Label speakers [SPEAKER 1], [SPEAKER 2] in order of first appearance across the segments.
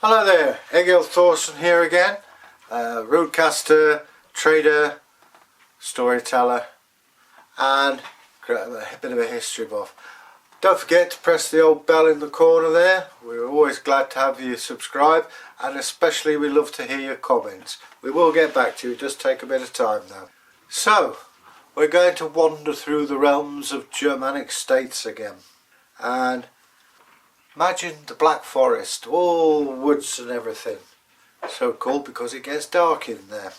[SPEAKER 1] Hello there, Egil Thorsson here again, roadcaster, trader, storyteller and a bit of a history buff. Don't forget to press the old bell in the corner there. We're always glad to have you subscribe, and especially we love to hear your comments. We will get back to you, it does take a bit of time though. So, we're going to wander through the realms of Germanic states again, and imagine the Black Forest, all woods and everything. So called because it gets dark in there,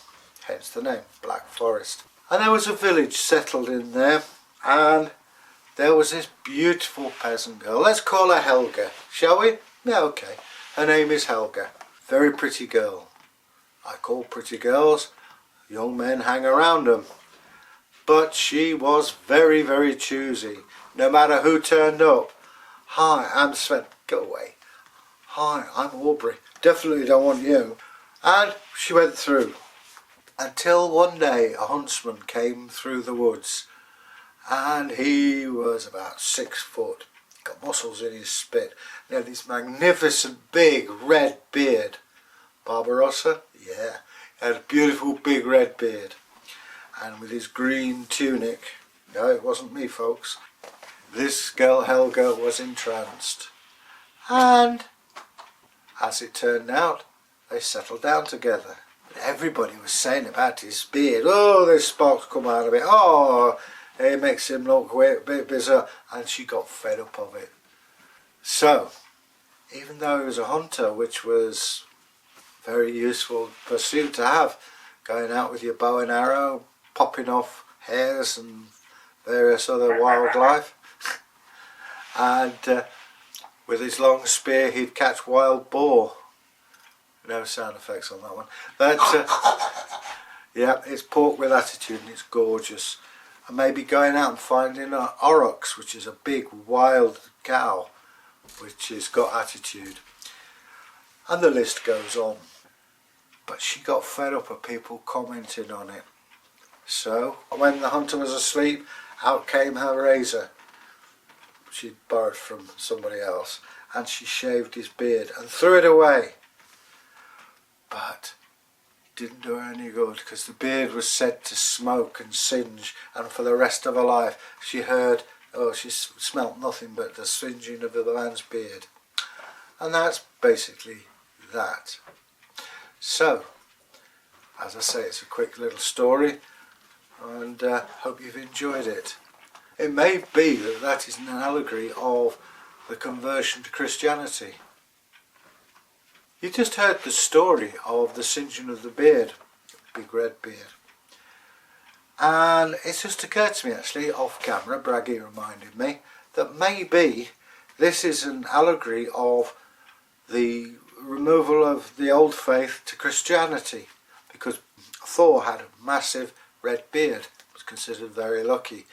[SPEAKER 1] hence the name, Black Forest. And there was a village settled in there, and there was this beautiful peasant girl. Let's call her Helga, shall we? Yeah, okay. Her name is Helga. Very pretty girl. I call pretty girls, young men hang around them. But she was very, very choosy, no matter who turned up. Hi, I'm Sven. Go away. Hi, I'm Aubrey. Definitely don't want you. And she went through. Until one day a huntsman came through the woods. And he was about 6 foot. Got muscles in his spit. He had this magnificent big red beard. Barbarossa? Yeah. He had a beautiful big red beard. And with his green tunic. No, it wasn't me, folks. This girl Helga was entranced, and as it turned out, they settled down together. But everybody was saying about his beard, oh, there's sparks come out of it, oh, it makes him look a bit bizarre, and she got fed up of it. So, even though he was a hunter, which was a very useful pursuit to have, going out with your bow and arrow, popping off hares and various other wildlife, and with his long spear he'd catch wild boar. No sound effects on that one. But yeah, it's pork with attitude and it's gorgeous. And maybe going out and finding an aurochs, which is a big wild cow which has got attitude. And the list goes on. But she got fed up of people commenting on it. So when the hunter was asleep, out came her razor. She'd borrowed from somebody else, and she shaved his beard and threw it away. But it didn't do her any good, because the beard was said to smoke and singe, and for the rest of her life she heard, oh, she smelt nothing but the singeing of the man's beard. And that's basically that. So, as I say, it's a quick little story, and hope you've enjoyed it. It may be that that is an allegory of the conversion to Christianity. You just heard the story of the singeing of the beard, big red beard. And it's just occurred to me actually, off camera, Bragi reminded me, that maybe this is an allegory of the removal of the old faith to Christianity. Because Thor had a massive red beard, was considered very lucky.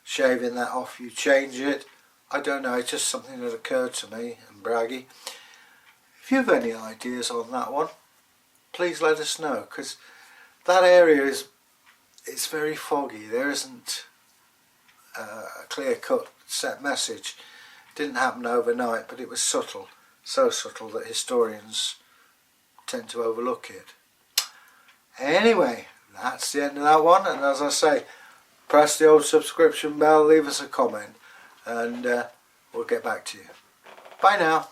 [SPEAKER 1] Shaving that off, you change it. I don't know, it's just something that occurred to me and Bragi. If you have any ideas on that one, please let us know, because that area it's very foggy. There isn't a clear-cut set message. It didn't happen overnight, but it was subtle, so subtle that historians tend to overlook it. Anyway, that's the end of that one, and as I say, press the old subscription bell, leave us a comment, and we'll get back to you. Bye now.